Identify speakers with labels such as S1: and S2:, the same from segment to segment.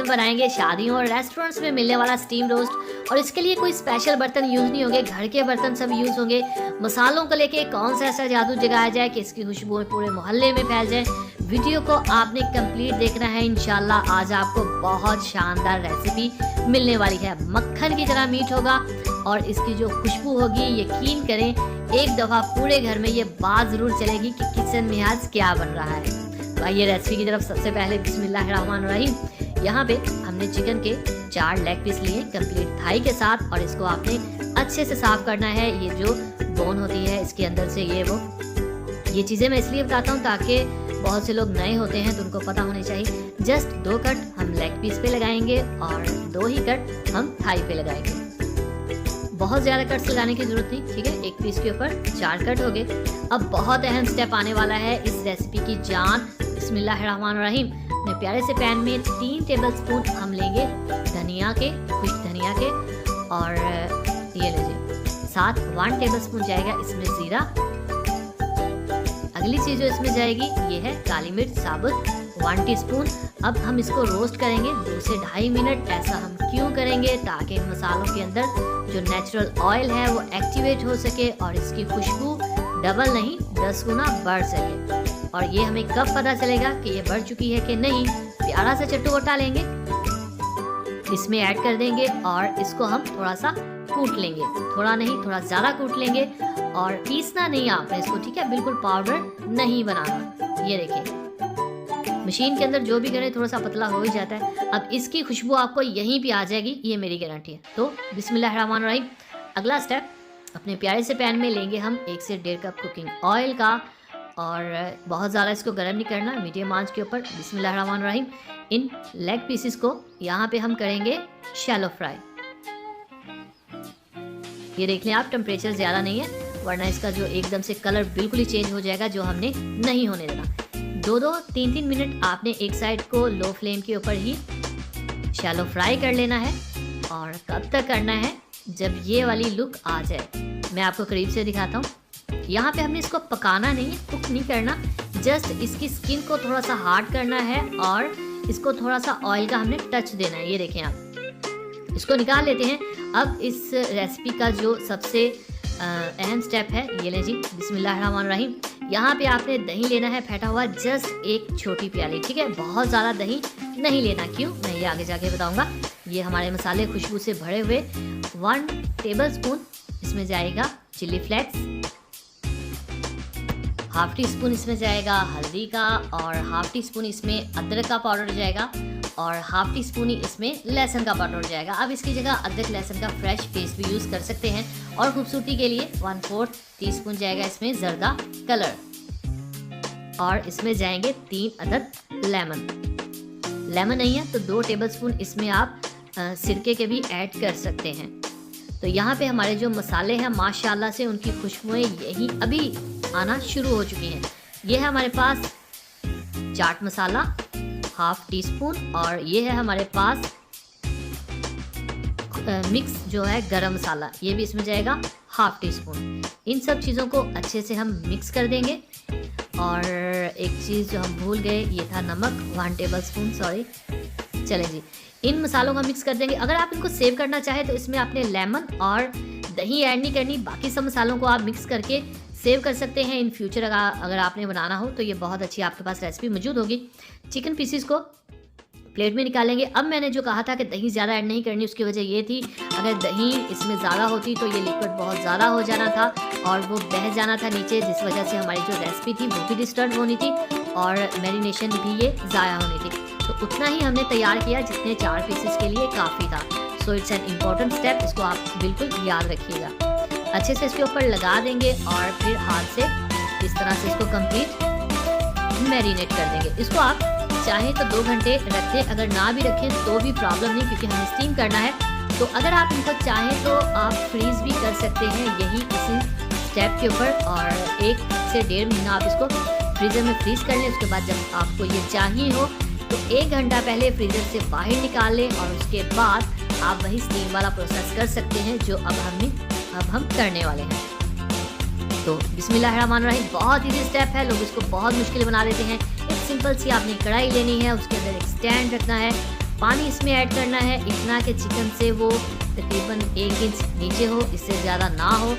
S1: हम बनाएंगे शादियों और रेस्टोरेंट्स में मिलने वाला स्टीम रोस्ट। और इसके लिए कोई स्पेशल बर्तन यूज़ नहीं होंगे, घर के बर्तन सब यूज़ होंगे। मसालों को लेके कौन सा ऐसा जादू जगाया जाए कि इसकी खुशबू पूरे मोहल्ले में फैल जाए। वीडियो को आपने कंप्लीट देखना है। इंशाल्लाह आज आपको बहुत शानदार रेसिपी मिलने वाली है। मक्खन की तरह मीठ होगा और इसकी जो खुशबू होगी, यकीन करें एक दफ़ा पूरे घर में ये बात ज़रूर चलेगी कि किचन में आज क्या बन रहा है। तो आइए रेसिपी की तरफ। सबसे पहले बिस्मिल्लाहिर्रहमानिर्रहीम। यहाँ पे हमने चिकन के 4 लेग पीस लिए कंप्लीट थाई के साथ, और इसको आपने अच्छे से साफ करना है। ये जो बोन होती है इसके अंदर से ये चीज़ें मैं इसलिए बताता हूँ ताकि बहुत से लोग नए होते हैं तो उनको पता होनी चाहिए। जस्ट 2 कट हम लेग पीस पे लगाएंगे और 2 ही कट हम थाई पे लगाएंगे। बहुत ज़्यादा कट्स लगाने की जरूरत नहीं, ठीक है। एक पीस के ऊपर 4 कट हो गए। अब बहुत अहम स्टेप आने वाला है इस रेसिपी की जान। बिस्मिल्लाहिर्रहमानिर्रहीम। अपने प्यारे से पैन में 3 टेबलस्पून हम लेंगे धनिया के, खुश्क धनिया के, और ये लीजिए साथ 1 टेबलस्पून जाएगा इसमें ज़ीरा। अगली चीज़ जो इसमें जाएगी ये है काली मिर्च साबुत 1 टीस्पून। अब हम इसको रोस्ट करेंगे 2 से 2.5 मिनट। ऐसा हम क्यों करेंगे? ताकि मसालों के अंदर जो नेचुरल ऑयल है वो एक्टिवेट हो सके और इसकी खुशबू डबल नहीं 10 गुना बढ़ सके। और ये हमें कब पता चलेगा कि ये बढ़ चुकी है कि नहीं? प्यारा सा चटोटा लेंगे, इसमें ऐड कर देंगे और इसको हम थोड़ा सा कूट लेंगे। थोड़ा नहीं, थोड़ा ज़्यादा कूट लेंगे। और पीसना नहीं आपने इसको, ठीक है, बिल्कुल पाउडर नहीं बनाना। ये देखिए मशीन के अंदर जो भी करें थोड़ा सा पतला हो ही जाता है। अब इसकी खुशबू आपको यहीं पे आ जाएगी, ये मेरी गारंटी है। तो बिस्मिल्लाहिर्रहमानिर्रहीम। अगला स्टेप, अपने प्यारे से पैन में लेंगे हम 1 से 1.5 कप कुकिंग ऑयल का, और बहुत ज़्यादा इसको गर्म नहीं करना, मीडियम आंच के ऊपर। बिस्मिल्लाहिर्रहमानिर्रहीम। इन लेग पीसेस को यहाँ पे हम करेंगे शैलो फ्राई। ये देख लें आप, टेम्परेचर ज़्यादा नहीं है वरना इसका जो एकदम से कलर बिल्कुल ही चेंज हो जाएगा, जो हमने नहीं होने देना। 2-2, 3-3 मिनट आपने एक साइड को लो फ्लेम के ऊपर ही शैलो फ्राई कर लेना है। और कब तक करना है? जब ये वाली लुक आ जाए। मैं आपको करीब से दिखाता हूँ। यहाँ पे हमने इसको पकाना नहीं है, कुक नहीं करना, जस्ट इसकी स्किन को थोड़ा सा हार्ड करना है और इसको थोड़ा सा ऑयल का हमने टच देना है। ये देखें आप, इसको निकाल लेते हैं। अब इस रेसिपी का जो सबसे अहम स्टेप है, ये ले जी बिस्मिल्लाहिर्रहमानिर्रहीम। यहाँ पे आपने दही लेना है फेंटा हुआ, जस्ट 1 छोटी प्याली, ठीक है। बहुत ज़्यादा दही नहीं लेना। क्यों? मैं ये आगे जाके बताऊँगा। ये हमारे मसाले खुशबू से भरे हुए 1 टेबलस्पून इसमें जाएगा चिली फ्लेक्स, 1/2 टीस्पून इसमें जाएगा हल्दी का, और 1/2 टीस्पून इसमें अदरक का पाउडर जाएगा, और 1/2 टीस्पून ही इसमें लहसुन का पाउडर जाएगा। अब इसकी जगह अदरक लहसुन का फ्रेश पेस्ट भी यूज़ कर सकते हैं। और खूबसूरती के लिए 1/4 टीस्पून जाएगा इसमें जर्दा कलर, और इसमें जाएंगे 3 अदद लेमन नहीं है तो 2 टेबलस्पून इसमें आप सिरके के भी ऐड कर सकते हैं। तो यहाँ पे हमारे जो मसाले हैं माशाल्लाह से उनकी खुशबुएं यही अभी आना शुरू हो चुकी हैं। ये है हमारे पास चाट मसाला 1/2 टीस्पून, और ये है हमारे पास मिक्स जो है गरम मसाला, ये भी इसमें जाएगा 1/2 टीस्पून। इन सब चीज़ों को अच्छे से हम मिक्स कर देंगे। और एक चीज़ जो हम भूल गए, ये था नमक 1 टेबलस्पून, सॉरी। चलें जी, इन मसालों को मिक्स कर देंगे। अगर आप इनको सेव करना चाहें तो इसमें आपने लेमन और दही ऐड नहीं करनी, बाकी सब मसालों को आप मिक्स करके सेव कर सकते हैं। इन फ्यूचर अगर आपने बनाना हो तो ये बहुत अच्छी आपके पास रेसिपी मौजूद होगी। चिकन पीसीस को प्लेट में निकालेंगे। अब मैंने जो कहा था कि दही ज़्यादा ऐड नहीं करनी, उसकी वजह ये थी अगर दही इसमें ज़्यादा होती तो ये लिक्विड बहुत ज़्यादा हो जाना था और वो बह जाना था नीचे, जिस वजह से हमारी जो रेसिपी थी वो भी डिस्टर्ब होनी थी और मैरिनेशन भी ये ज़ाया होनी थी। तो उतना ही हमने तैयार किया जितने 4 पीसेस के लिए काफ़ी था। So it's an important step, इसको आप बिल्कुल याद रखिएगा। अच्छे से इसके ऊपर लगा देंगे और फिर हाथ से इस तरह से इसको कंप्लीट मैरिनेट कर देंगे। इसको आप चाहें तो 2 घंटे रखें, अगर ना भी रखें तो भी प्रॉब्लम नहीं, क्योंकि हमें स्टीम करना है। तो अगर आप इनको चाहें तो आप फ्रीज़ भी कर सकते हैं यही इसी स्टेप के ऊपर, और 1 से 1.5 महीना आप इसको फ्रीज़र में फ्रीज़ कर लें। उसके बाद जब आपको ये चाहिए हो तो 1 घंटा पहले फ्रीज़र से बाहर निकाल लें और उसके बाद आप वही स्टीम वाला प्रोसेस कर सकते हैं जो अब हम करने वाले हैं। तो बिस्मिल्लाहिर्रहमानिर्रहीम, बहुत इजी स्टेप है, लोग इसको बहुत मुश्किल बना देते हैं। एक सिंपल सी आपने कढ़ाई लेनी है, उसके अंदर एक स्टैंड रखना है पानी इसमें ऐड करना है इतना कि चिकन से वो तकरीबन 1 इंच नीचे हो, इससे ज़्यादा ना हो।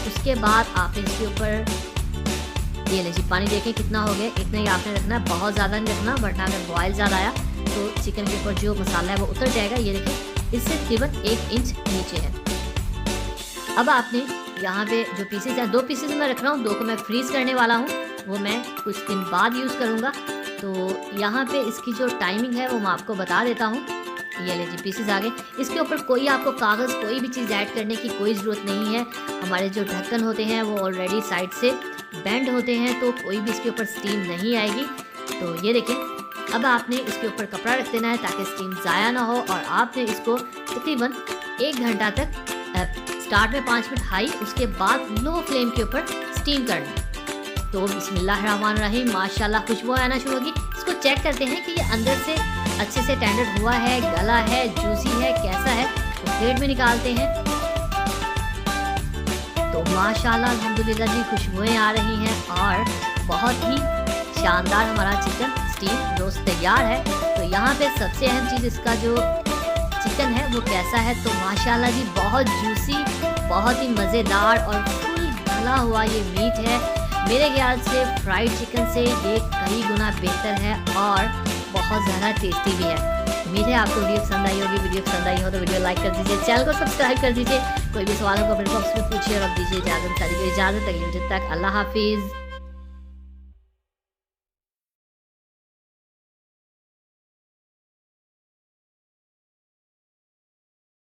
S1: उसके बाद आपने इसके ऊपर ये लीजिए पानी देखें कितना हो गया, इतना ही आपने रखना है, बहुत ज़्यादा नहीं रखना, वरना अगर बॉयल ज़्यादा आया तो चिकन के ऊपर जो मसाला है वो उतर जाएगा। ये देखिए इससे तकरीबन 1 इंच नीचे है। अब आपने यहाँ पे जो पीसेस हैं, 2 पीसेस मैं रख रहा हूँ, 2 को मैं फ्रीज़ करने वाला हूँ, वो मैं कुछ दिन बाद यूज़ करूँगा। तो यहाँ पे इसकी जो टाइमिंग है वो मैं आपको बता देता हूँ। ये लीजिए पीसेस आ गए। इसके ऊपर कोई आपको कागज़ कोई भी चीज़ ऐड करने की कोई ज़रूरत नहीं है। हमारे जो ढक्कन होते हैं वो ऑलरेडी साइड से बेंड होते हैं, तो कोई भी इसके ऊपर स्टीम नहीं आएगी। तो ये देखें, अब आपने इसके ऊपर कपड़ा रख देना है ताकि स्टीम ज़ाया ना हो, और आपने इसको तकरीबन 1 घंटा तक स्टार्ट में 5 मिनट हाई, उसके बाद लो फ्लेम के ऊपर स्टीम करना है। तो बिस्मिल्लाहिर्रहमानिर्रहीम, माशाल्लाह खुशबू आना शुरू होगी। इसको चेक करते हैं कि ये अंदर से अच्छे से टेंडर हुआ है, गला है, जूसी है, कैसा है। तो प्लेट में निकालते हैं। तो माशाल्लाह अल्हम्दुलिल्लाह जी खुशबुएं आ रही हैं और बहुत ही शानदार हमारा चिकन स्टीम रोस्ट तैयार है। तो यहाँ पे सबसे अहम चीज़ इसका जो चिकन है वो कैसा है। तो माशाल्लाह जी बहुत जूसी, बहुत ही मज़ेदार और फुल गला हुआ ये मीट है। मेरे ख्याल से फ्राइड चिकन से ये कई गुना बेहतर है और बहुत ज़्यादा टेस्टी भी है। उम्मीद है आपको वीडियो पसंद आई होगी। वीडियो पसंद आई हो तो वीडियो लाइक कर दीजिए, चैनल को सब्सक्राइब कर दीजिए। कोई भी सवाल हो कमेंट बॉक्स में पूछिए और अब दीजिए इजाज़त। अगली वीडियो तक अल्लाह हाफिज़।